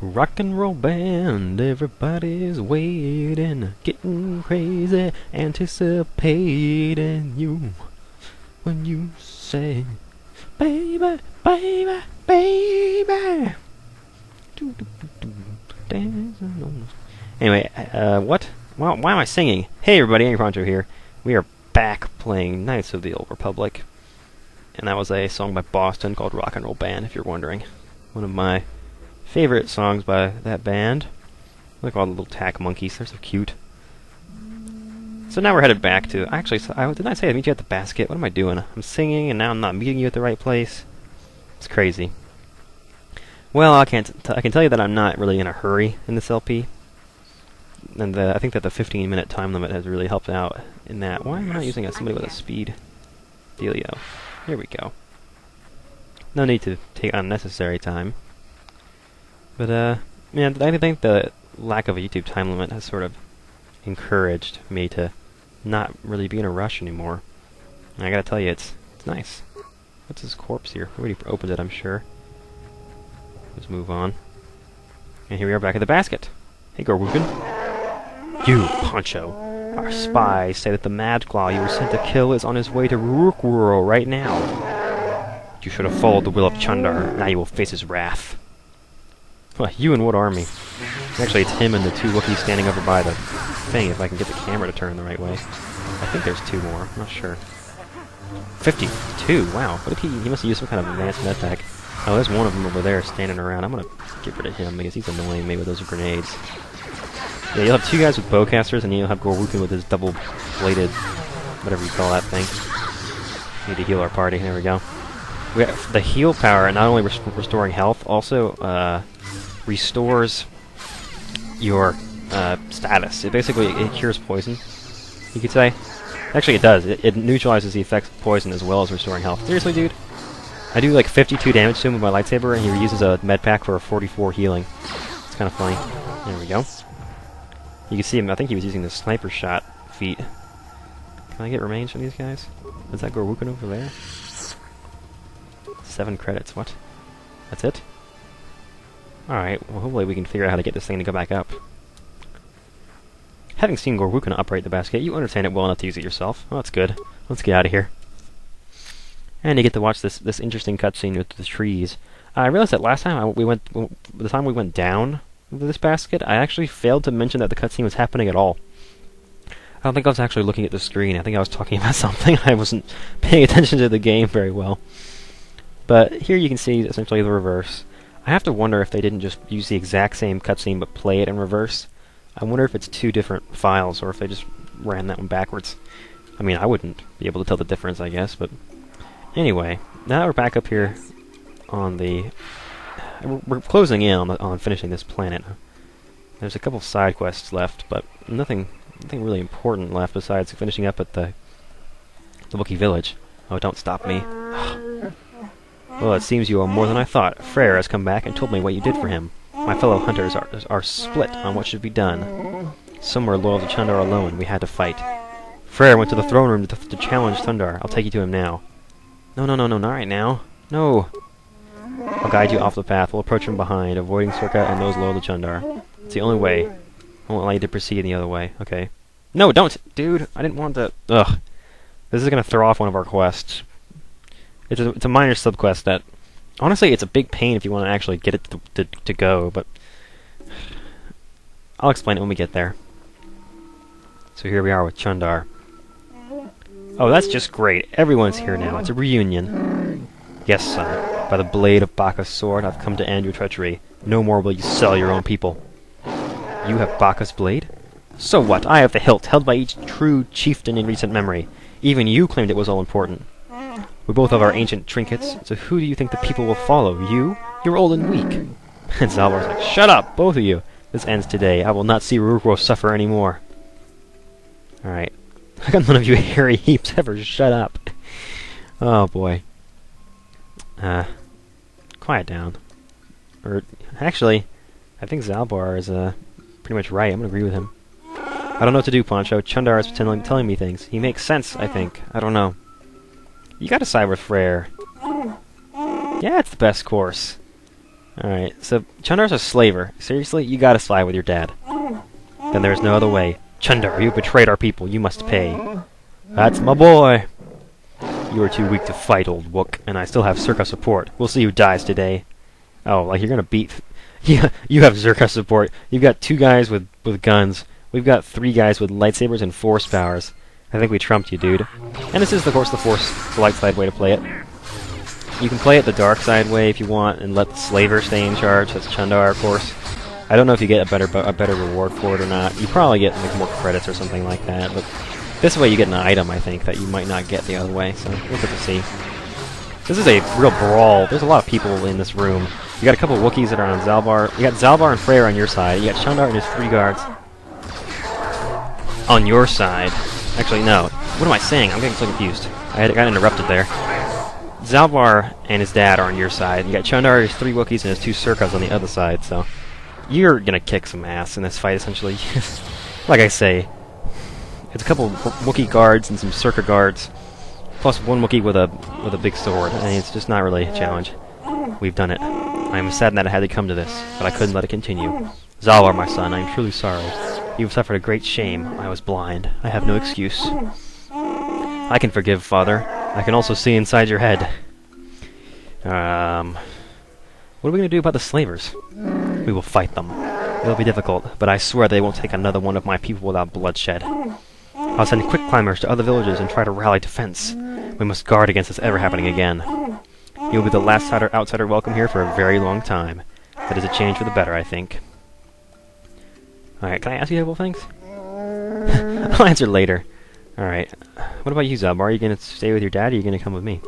Rock and roll band, everybody's waiting, getting crazy, anticipating you when you say, baby, baby, baby. Anyway, what? Well, why am I singing? Hey everybody, Angry Poncho here. We are back playing Knights of the Old Republic. And that was a song by Boston called Rock and Roll Band, if you're wondering. One of my favorite songs by that band. I like all the little tack monkeys, they're so cute. So now we're headed back to... Actually, didn't I say I'd meet you at the basket? What am I doing? I'm singing and now I'm not meeting you at the right place? It's crazy. Well, I can tell you that I'm not really in a hurry in this LP. And I think that the 15-minute time limit has really helped out in that. Why am I not using somebody with a speed dealio? Here we go. No need to take unnecessary time. But, yeah, I think the lack of a YouTube time limit has sort of encouraged me to not really be in a rush anymore. And I gotta tell you, it's nice. What's this corpse here? We already opened it, I'm sure. Let's move on. And here we are back at the basket. Hey, Gorwookin. You, Poncho. Our spies say that the Madclaw you were sent to kill is on his way to Rookworld right now. You should have followed the will of Chundar. Now you will face his wrath. Well, you and what army? Actually, it's him and the two Wookiees standing over by the thing, if I can get the camera to turn the right way. I think there's two more. I'm not sure. 52? Wow. What if he must have used some kind of advanced med tech. Oh, there's one of them over there standing around. I'm gonna get rid of him because he's annoying me with those grenades. Yeah, you'll have two guys with bowcasters, and you'll have Gorwookin with his double-bladed, whatever you call that thing. Need to heal our party. There we go. We have the heal power, not only restoring health, also restores your status. It basically cures poison, you could say. Actually, it does. It neutralizes the effects of poison as well as restoring health. Seriously, dude? I do like 52 damage to him with my lightsaber, and he uses a med pack for 44 healing. It's kind of funny. There we go. You can see him. I think he was using the sniper shot feat. Can I get remains from these guys? Is that Gorwookin over there? 7 credits. What? That's it? Alright, well hopefully we can figure out how to get this thing to go back up. Having seen Gorwookin operate the basket, you understand it well enough to use it yourself. Well, that's good. Let's get out of here. And you get to watch this interesting cutscene with the trees. I realized that last time the time we went down this basket, I actually failed to mention that the cutscene was happening at all. I don't think I was actually looking at the screen. I think I was talking about something. I wasn't paying attention to the game very well. But here you can see essentially the reverse. I have to wonder if they didn't just use the exact same cutscene but play it in reverse. I wonder if it's two different files or if they just ran that one backwards. I mean, I wouldn't be able to tell the difference, I guess, but anyway, now that we're back up here on the... We're closing in on finishing this planet. There's a couple side quests left, but nothing really important left besides finishing up at the Wookiee village. Oh, don't stop me. Well, it seems you are more than I thought. Freyr has come back and told me what you did for him. My fellow hunters are split on what should be done. Some were loyal to Chundar alone. We had to fight. Freyr went to the throne room to challenge Chundar. I'll take you to him now. No, not right now. No. I'll guide you off the path. We'll approach from behind, avoiding Sorka and those loyal to Chundar. It's the only way. I won't allow you to proceed the other way. Okay. No, don't! Dude, I didn't want to... Ugh. This is going to throw off one of our quests. It's a minor subquest that... Honestly, it's a big pain if you want to actually get it to go, but... I'll explain it when we get there. So here we are with Chundar. Oh, that's just great. Everyone's here now. It's a reunion. Yes, son. By the blade of Baka's sword, I've come to end your treachery. No more will you sell your own people. You have Baka's blade? So what? I have the hilt, held by each true chieftain in recent memory. Even you claimed it was all important. We both have our ancient trinkets, so who do you think the people will follow? You? You're old and weak. And Zalbar's like, shut up, both of you. This ends today. I will not see Rookworld suffer anymore. Alright. How come none of you hairy heaps ever shut up? Oh boy. Quiet down. Or, actually, I think Zalbar is pretty much right. I'm gonna agree with him. I don't know what to do, Poncho. Chundar is telling me things. He makes sense, I think. I don't know. You gotta side with Freyr. Yeah, it's the best course. Alright, so Chundar's a slaver. Seriously? You gotta side with your dad. Then there's no other way. Chundar, you betrayed our people. You must pay. That's my boy. You are too weak to fight, old Wook, and I still have Zerka support. We'll see who dies today. Oh, like you're gonna beat... Yeah, you have Zerka support. You've got 2 guys with guns. We've got 3 guys with lightsabers and force powers. I think we trumped you, dude. And this is, of course, the light side way to play it. You can play it the dark side way if you want, and let the slaver stay in charge. That's Chundar, of course. I don't know if you get a better reward for it or not. You probably get like more credits or something like that, but this way you get an item, I think, that you might not get the other way, so we'll get to see. This is a real brawl. There's a lot of people in this room. You got a couple Wookiees that are on Zalbar. You got Zalbar and Freyr on your side. You got Chundar and his 3 guards on your side. Actually, no. What am I saying? I'm getting so confused. I got interrupted there. Zalbar and his dad are on your side. You got Chundar, his 3 Wookiees, and his 2 Zerkas on the other side, so you're gonna kick some ass in this fight, essentially. Like I say, it's a couple Wookiee guards and some Zerka guards, plus 1 Wookiee with a big sword, and it's just not really a challenge. We've done it. I am saddened that it had to come to this, but I couldn't let it continue. Zalbar, my son, I am truly sorry. You've suffered a great shame. I was blind. I have no excuse. I can forgive, Father. I can also see inside your head. What are we going to do about the slavers? We will fight them. It'll be difficult, but I swear they won't take another one of my people without bloodshed. I'll send quick climbers to other villages and try to rally defense. We must guard against this ever happening again. You'll be the last outsider welcome here for a very long time. That is a change for the better, I think. Alright, can I ask you a couple things? I'll answer later. Alright. What about you, Zalbar? Are you going to stay with your dad, or are you going to come with me?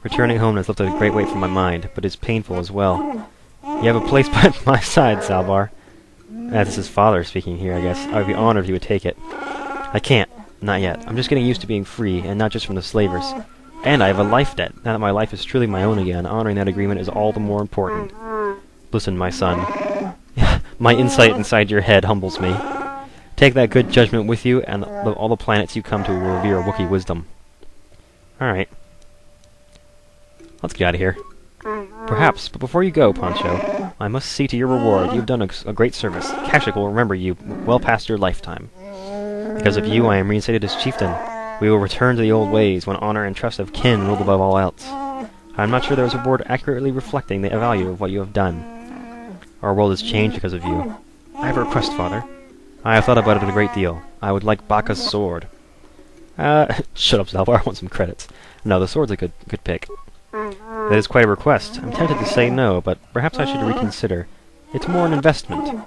Returning home has lifted a great weight from my mind, but it's painful as well. You have a place by my side, Zalbar. This is his father speaking here, I guess. I would be honored if you would take it. I can't. Not yet. I'm just getting used to being free, and not just from the slavers. And I have a life debt. Now that my life is truly my own again, honoring that agreement is all the more important. Listen, my son. My insight inside your head humbles me. Take that good judgment with you, and all the planets you come to will revere Wookiee wisdom. Alright. Let's get out of here. Perhaps, but before you go, Poncho, I must see to your reward. You've done a great service. Kashyyyk will remember you well past your lifetime. Because of you, I am reinstated as chieftain. We will return to the old ways, when honor and trust of kin ruled above all else. I am not sure there is a word accurately reflecting the value of what you have done. Our world has changed because of you. I have a request, Father. I have thought about it a great deal. I would like Baka's sword. Shut up, Zalbar. I want some credits. No, the sword's a good pick. That is quite a request. I'm tempted to say no, but perhaps I should reconsider. It's more an investment.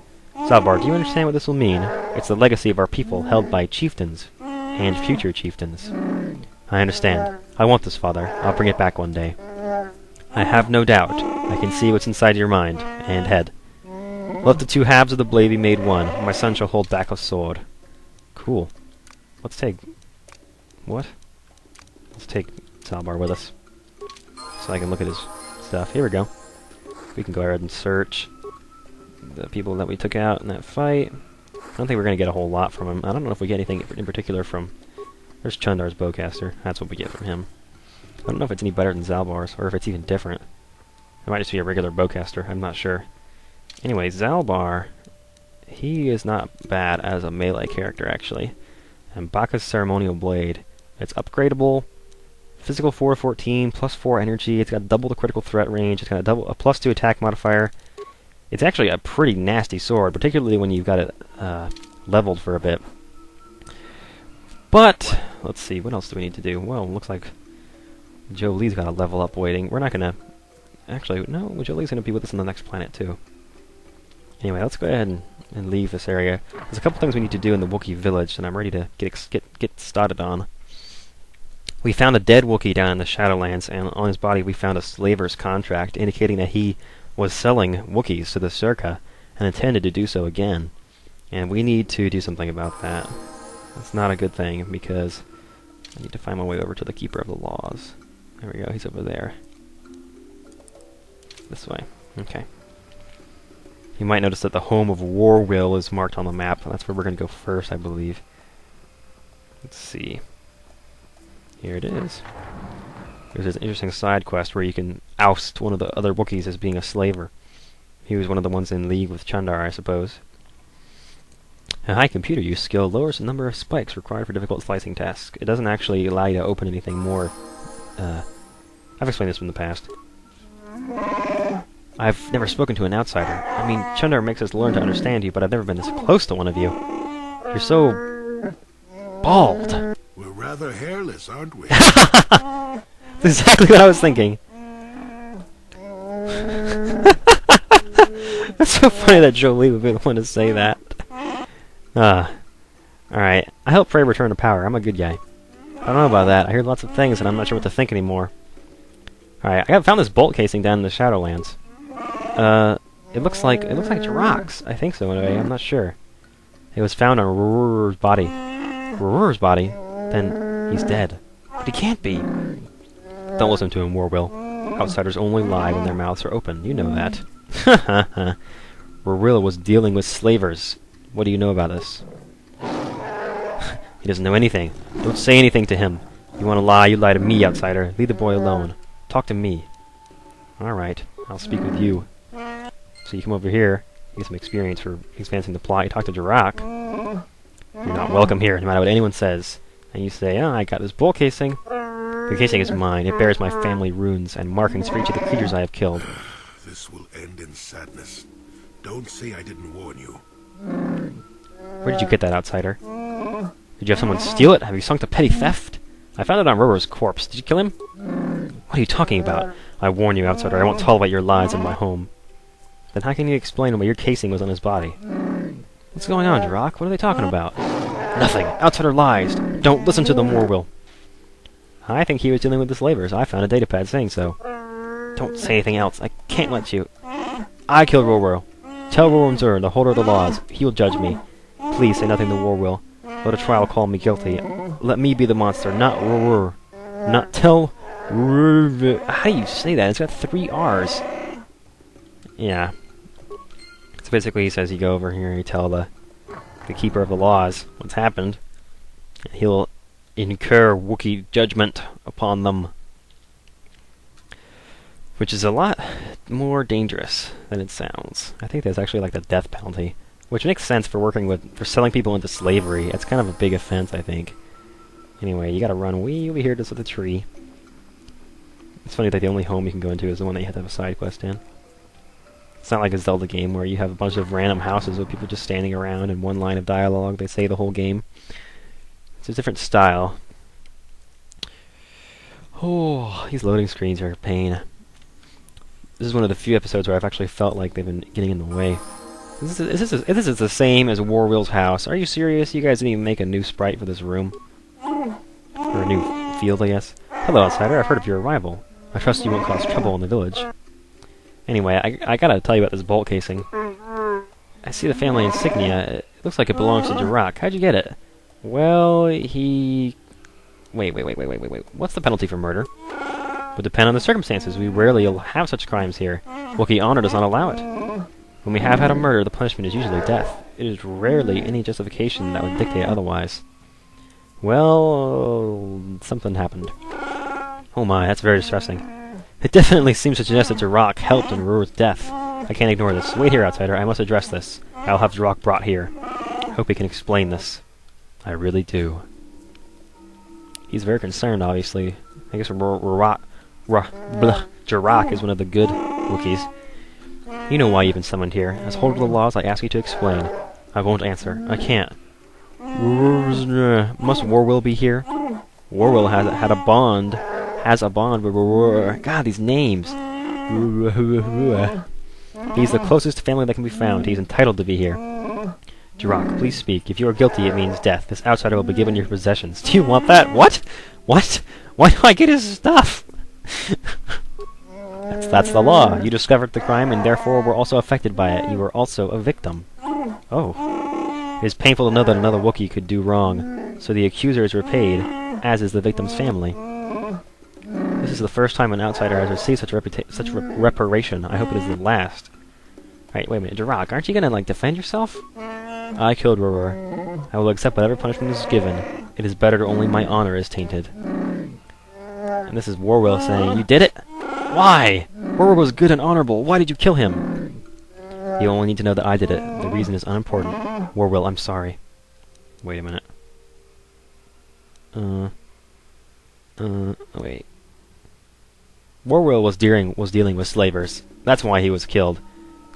Zalbar, do you understand what this will mean? It's the legacy of our people, held by chieftains. And future chieftains. I understand. I want this, Father. I'll bring it back one day. I have no doubt. I can see what's inside your mind and head. Let the 2 halves of the blade be made one. My son shall hold back a sword. Cool. Let's take... What? Let's take Zalbar with us. So I can look at his stuff. Here we go. We can go ahead and search the people that we took out in that fight. I don't think we're going to get a whole lot from him. I don't know if we get anything in particular from... There's Chundar's bowcaster. That's what we get from him. I don't know if it's any better than Zalbar's, or if it's even different. It might just be a regular bowcaster. I'm not sure. Anyway, Zalbar... He is not bad as a melee character, actually. And Baka's Ceremonial Blade. It's upgradable. Physical 4/14, plus 4 energy. It's got double the critical threat range. It's got a plus 2 attack modifier. It's actually a pretty nasty sword, particularly when you've got it leveled for a bit. But, let's see, what else do we need to do? Well, looks like Joe Lee's got a level up waiting. We're not going to... Actually, no, Joe Lee's going to be with us on the next planet, too. Anyway, let's go ahead and leave this area. There's a couple things we need to do in the Wookiee village that I'm ready to get started on. We found a dead Wookiee down in the Shadowlands, and on his body we found a slaver's contract indicating that he was selling Wookiees to the Zerka and intended to do so again. And we need to do something about that. That's not a good thing, because I need to find my way over to the Keeper of the Laws. There we go, he's over there. This way. Okay. You might notice that the home of Warwill is marked on the map. That's where we're going to go first, I believe. Let's see. Here it is. There's this interesting side quest where you can oust one of the other Wookiees as being a slaver. He was one of the ones in league with Chundar, I suppose. A high computer use skill lowers the number of spikes required for difficult slicing tasks. It doesn't actually allow you to open anything more. I've explained this in the past. I've never spoken to an outsider. I mean, Chundar makes us learn to understand you, but I've never been this close to one of you. You're so... bald. We're rather hairless, aren't we? That's exactly what I was thinking. That's so funny that Jolie would be the one to say that. Alright. I help Frey return to power. I'm a good guy. I don't know about that. I hear lots of things and I'm not sure what to think anymore. Alright, I found this bolt casing down in the Shadowlands. It looks like Jirok's. I think so anyway, I'm not sure. It was found on Rurur's body. Rurur's body? Then he's dead. But he can't be. Don't listen to him, Warwill. Outsiders only lie when their mouths are open. You know that. Ha Ruril was dealing with slavers. What do you know about this? He doesn't know anything. Don't say anything to him. You want to lie, you lie to me, outsider. Leave the boy alone. Talk to me. Alright, I'll speak with you. So you come over here, get some experience for advancing the plot. You talk to Jirok. You're not welcome here, no matter what anyone says. And you say, I got this bolt casing. The casing is mine. It bears my family runes and markings for each of the creatures I have killed. This will end in sadness. Don't say I didn't warn you. Where did you get that, outsider? Did you have someone steal it? Have you sunk to petty theft? I found it on Roro's corpse. Did you kill him? What are you talking about? I warn you, outsider, I won't tolerate your lies in my home. Then how can you explain why your casing was on his body? What's going on, Jirok? What are they talking about? Nothing. Outsider lies. Don't listen to them, Warwill. I think he was dealing with the slavers. I found a datapad saying so. Don't say anything else. I can't let you. I killed Warwill. Tell Rorumzur, the holder of the laws. He will judge me. Please say nothing to Warwill. Let a trial call me guilty. Let me be the monster, not Rorur. Not tell Rorur. How do you say that? It's got 3 R's. Yeah. So basically he says you go over here and you tell the keeper of the laws what's happened. He'll incur Wookiee judgment upon them. Which is a lot more dangerous than it sounds. I think there's actually like the death penalty. Which makes sense for for selling people into slavery. It's kind of a big offense, I think. Anyway, you gotta run way over here just with the tree. It's funny that the only home you can go into is the one that you have to have a side quest in. It's not like a Zelda game where you have a bunch of random houses with people just standing around and one line of dialogue. They say the whole game. It's a different style. Oh, these loading screens are a pain. This is one of the few episodes where I've actually felt like they've been getting in the way. This is the same as Warwill's house. Are you serious? You guys didn't even make a new sprite for this room? Or a new field, I guess. Hello, outsider. I've heard of your arrival. I trust you won't cause trouble in the village. Anyway, I gotta tell you about this bolt casing. I see the family insignia. It looks like it belongs to Jirok. How'd you get it? Well, he... Wait. What's the penalty for murder? Would depend on the circumstances. We rarely have such crimes here. Wookiee honor does not allow it. When we have had a murder, the punishment is usually death. It is rarely any justification that would dictate otherwise. Well, something happened. Oh my, that's very distressing. It definitely seems to suggest that Jirok helped in Rurur's death. I can't ignore this. Wait here, outsider. I must address this. I'll have Jirok brought here. Hope he can explain this. I really do. He's very concerned, obviously. I guess Jirok is one of the good Wookiees. You know why you've been summoned here. As holder of the laws, I ask you to explain. I won't answer. I can't. Must Warwill be here? Warwill has a bond with Rurur. God, these names. He's the closest family that can be found. He's entitled to be here. Jirok, please speak. If you are guilty, it means death. This outsider will be given your possessions. Do you want that? What? What? Why do I get his stuff? That's the law. You discovered the crime and therefore were also affected by it. You were also a victim. Oh. It is painful to know that another Wookiee could do wrong, so the accuser is repaid, as is the victim's family. This is the first time an outsider has received such reparation. I hope it is the last. Right, wait a minute. Jirok, aren't you gonna, like, defend yourself? I killed Rurur. I will accept whatever punishment is given. It is better only my honor is tainted. And this is Warwill saying, "You did it? Why? Warwill was good and honorable. Why did you kill him?" "You only need to know that I did it. The reason is unimportant. Warwill, I'm sorry." Wait a minute. Wait. Warwill was dealing with slavers. That's why he was killed.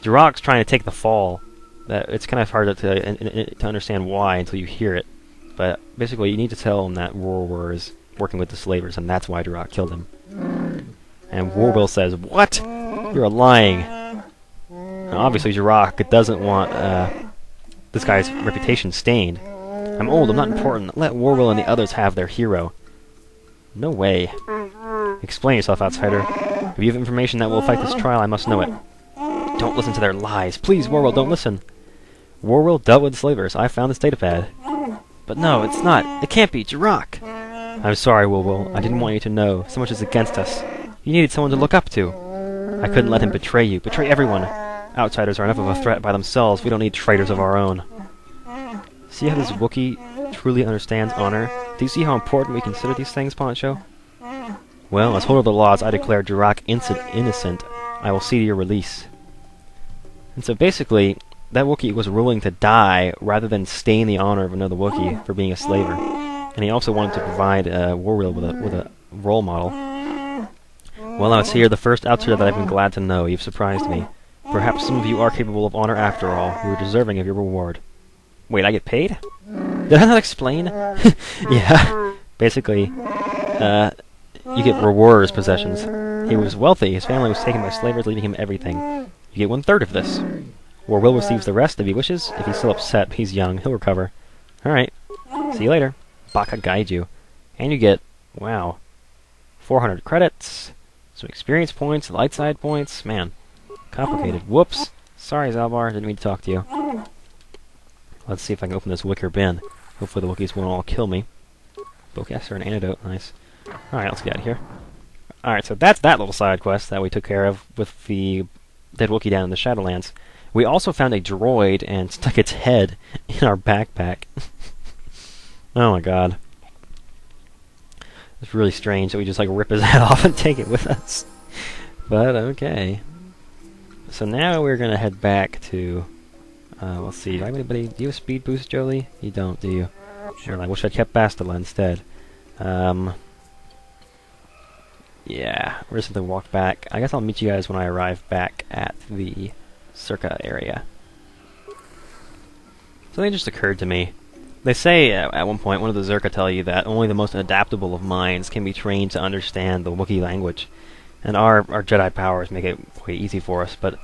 Jirach's trying to take the fall. It's kind of hard to understand why until you hear it. But basically, you need to tell him that Warwill is working with the slavers, and that's why Jirach killed him. And Warwill says, "What? You're lying." Now, obviously, Kashyyyk doesn't want this guy's reputation stained. "I'm old, I'm not important. Let Warwill and the others have their hero." No way. Explain yourself, outsider. If you have information that will affect this trial, I must know it. Don't listen to their lies. Please, Warwill, don't listen. Warwill dealt with slavers. I found this datapad. But no, it's not. It can't be. Kashyyyk. I'm sorry, Warwill. I didn't want you to know. So much is against us. You needed someone to look up to. I couldn't let him betray you. Betray everyone. Outsiders are enough of a threat by themselves. We don't need traitors of our own. See how this Wookie truly understands honor? Do you see how important we consider these things, Poncho? Well, as holder of the laws, I declare Kashyyyk innocent. I will see to your release. And so basically, that Wookie was willing to die rather than stain the honor of another Wookie for being a slaver. And he also wanted to provide Warwill with a role model. Well, now it's here, the first outsider that I've been glad to know. You've surprised me. Perhaps some of you are capable of honor after all. You are deserving of your reward. Wait, I get paid? Did I not explain? Yeah. Basically, you get rewarder's possessions. He was wealthy. His family was taken by slavers, leaving him everything. You get 1/3 of this. Warwill receives the rest if he wishes. If he's still upset, he's young. He'll recover. Alright. See you later. Baka guide you. And you get, wow, 400 credits, some experience points, light side points. Man, complicated. Whoops. Sorry, Zalbar. Didn't mean to talk to you. Let's see if I can open this wicker bin. Hopefully the Wookiees won't all kill me. Bowcaster and antidote. Nice. Alright, let's get out of here. Alright, so that's that little side quest that we took care of with the dead Wookiee down in the Shadowlands. We also found a droid and stuck its head in our backpack. Oh my god. It's really strange that we just like rip his head off and take it with us. But okay. So now we're gonna head back to let's see, do I have anybody? Do you have a speed boost, Jolie? You don't, do you? Sure. I wish I'd kept Bastila instead. Yeah, we're just gonna walk back. I guess I'll meet you guys when I arrive back at the Circa area. Something just occurred to me. They say at one point, one of the Zerka tell you that only the most adaptable of minds can be trained to understand the Wookiee language. And our Jedi powers make it quite easy for us, but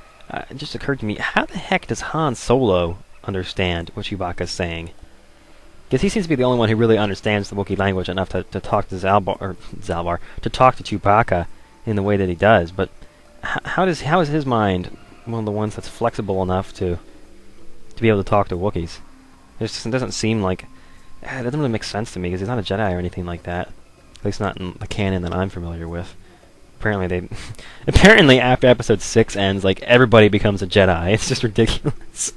it just occurred to me, how the heck does Han Solo understand what Chewbacca's saying? Because he seems to be the only one who really understands the Wookiee language enough to talk to Zalbar, to talk to Chewbacca in the way that he does. But how is his mind one of the ones that's flexible enough to be able to talk to Wookiees? It doesn't seem like... it doesn't really make sense to me, because he's not a Jedi or anything like that. At least not in the canon that I'm familiar with. Apparently apparently after episode 6 ends, like, everybody becomes a Jedi. It's just ridiculous.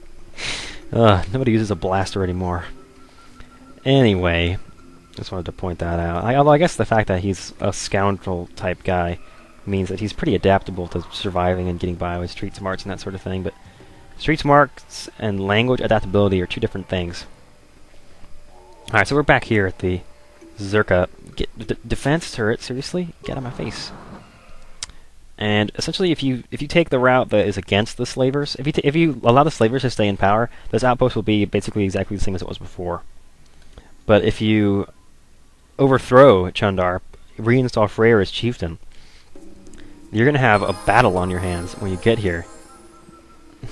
Nobody uses a blaster anymore. Anyway, just wanted to point that out. Although I guess the fact that he's a scoundrel-type guy means that he's pretty adaptable to surviving and getting by with street smarts and that sort of thing, but street smarts and language adaptability are two different things. Alright, so we're back here at the Zerka defense turret. Seriously? Get out of my face. And essentially, if you take the route that is against the slavers, if you allow the slavers to stay in power, this outpost will be basically exactly the same as it was before. But if you overthrow Chundar, reinstall Freyr as chieftain, you're going to have a battle on your hands when you get here.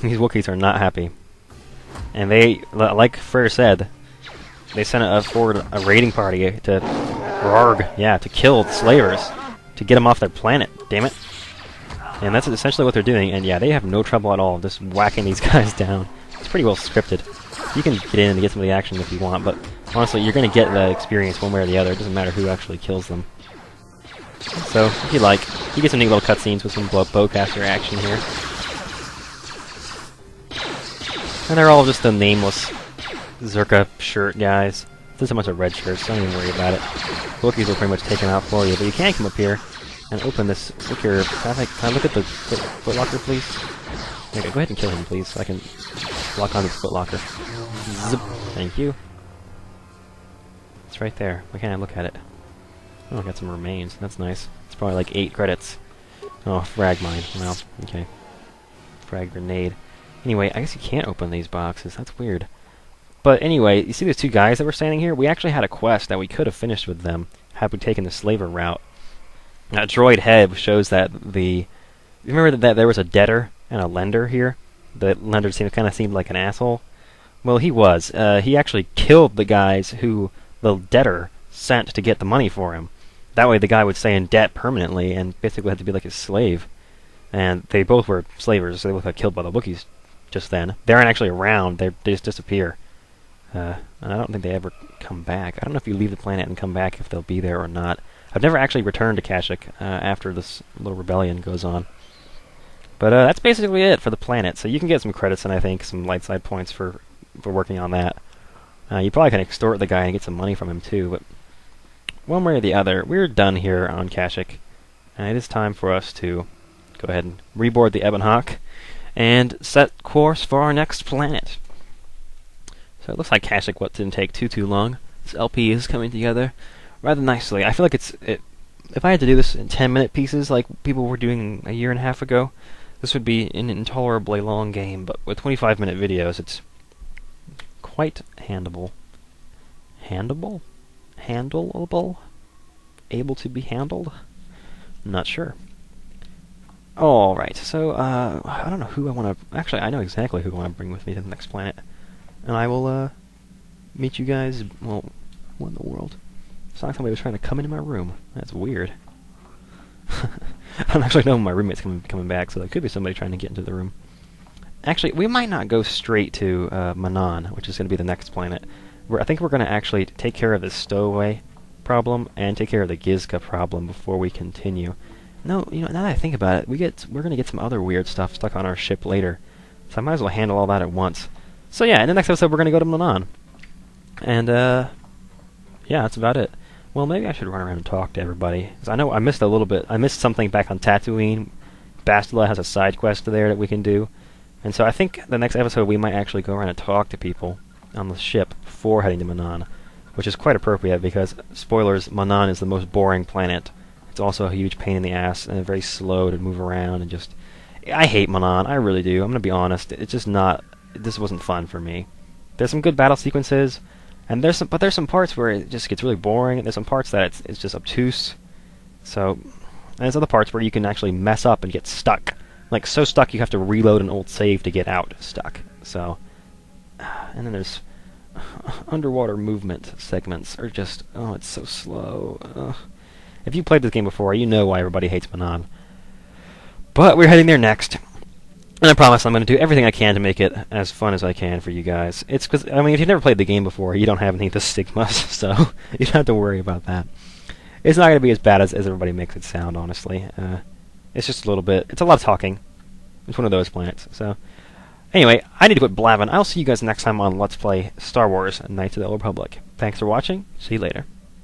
These Wookiees are not happy. And they, like Freyr said, they sent forward a raiding party to to kill the slavers, to get them off their planet, damn it. And that's essentially what they're doing, and yeah, they have no trouble at all just whacking these guys down. It's pretty well scripted. You can get in and get some of the action if you want, but honestly, you're going to get the experience one way or the other. It doesn't matter who actually kills them. So, if you like, you get some neat little cutscenes with some bowcaster action here. And they're all just the nameless Zerka shirt guys. There's a bunch of red shirts, don't even worry about it. Wookiees will pretty much take them out for you, but you can come up here and open this. Look here. Can I look at the foot locker, please? Okay, go ahead and kill him, please, so I can lock on his foot locker. Zip. Thank you. It's right there. Why can't I look at it? Oh, I got some remains. That's nice. It's probably like 8 credits. Oh, frag mine. Well, okay. Frag grenade. Anyway, I guess you can't open these boxes. That's weird. But anyway, you see those 2 guys that were standing here? We actually had a quest that we could have finished with them had we taken the slaver route. That droid head shows that the... You remember that there was a debtor and a lender here? The lender kind of seemed like an asshole. Well, he was. He actually killed the guys who the debtor sent to get the money for him. That way the guy would stay in debt permanently and basically had to be like his slave. And they both were slavers, so they both got killed by the Wookiees just then. They aren't actually around. They just disappear. And I don't think they ever come back. I don't know if you leave the planet and come back if they'll be there or not. I've never actually returned to Kashyyyk after this little rebellion goes on. But that's basically it for the planet. So you can get some credits and I think some light side points for working on that. You probably can extort the guy and get some money from him too, but one way or the other, we're done here on Kashyyyk. And it is time for us to go ahead and reboard the Ebon Hawk and set course for our next planet. So it looks like Kashyyyk didn't take too long. This LP is coming together rather nicely. I feel like if I had to do this in 10-minute pieces like people were doing a year and a half ago, this would be an intolerably long game, but with 25-minute videos, it's quite handleable. Handleable? Handleable? Able to be handled? Not sure. Alright, so, I don't know who I want to... Actually, I know exactly who I want to bring with me to the next planet. And I will, meet you guys... Well, what in the world? It's not like somebody was trying to come into my room. That's weird. I don't actually know when my roommate's coming back, so there could be somebody trying to get into the room. Actually, we might not go straight to Manan, which is going to be the next planet. I think we're going to actually take care of this stowaway problem and take care of the Gizka problem before we continue. No, you know, now that I think about it, we're going to get some other weird stuff stuck on our ship later. So I might as well handle all that at once. So yeah, in the next episode we're going to go to Manan. And, yeah, that's about it. Well, maybe I should run around and talk to everybody. 'Cause I know I missed a little bit. I missed something back on Tatooine. Bastila has a side quest there that we can do. And so I think the next episode we might actually go around and talk to people on the ship before heading to Manan. Which is quite appropriate because, spoilers, Manan is the most boring planet. It's also a huge pain in the ass and very slow to move around and just... I hate Manan, I really do. I'm going to be honest. It's just not... This wasn't fun for me. There's some good battle sequences, and there's some parts where it just gets really boring, and there's some parts that it's just obtuse. So, and there's other parts where you can actually mess up and get stuck. Like, so stuck you have to reload an old save to get out stuck. So, and then there's... underwater movement segments are just... Oh, it's so slow. If you played this game before, you know why everybody hates Manan. But we're heading there next. And I promise I'm going to do everything I can to make it as fun as I can for you guys. It's because, I mean, if you've never played the game before, you don't have any of the stigmas, so you don't have to worry about that. It's not going to be as bad as everybody makes it sound, honestly. It's just a little bit... It's a lot of talking. It's one of those planets, so... Anyway, I need to quit blabbing. I'll see you guys next time on Let's Play Star Wars Knights of the Old Republic. Thanks for watching. See you later.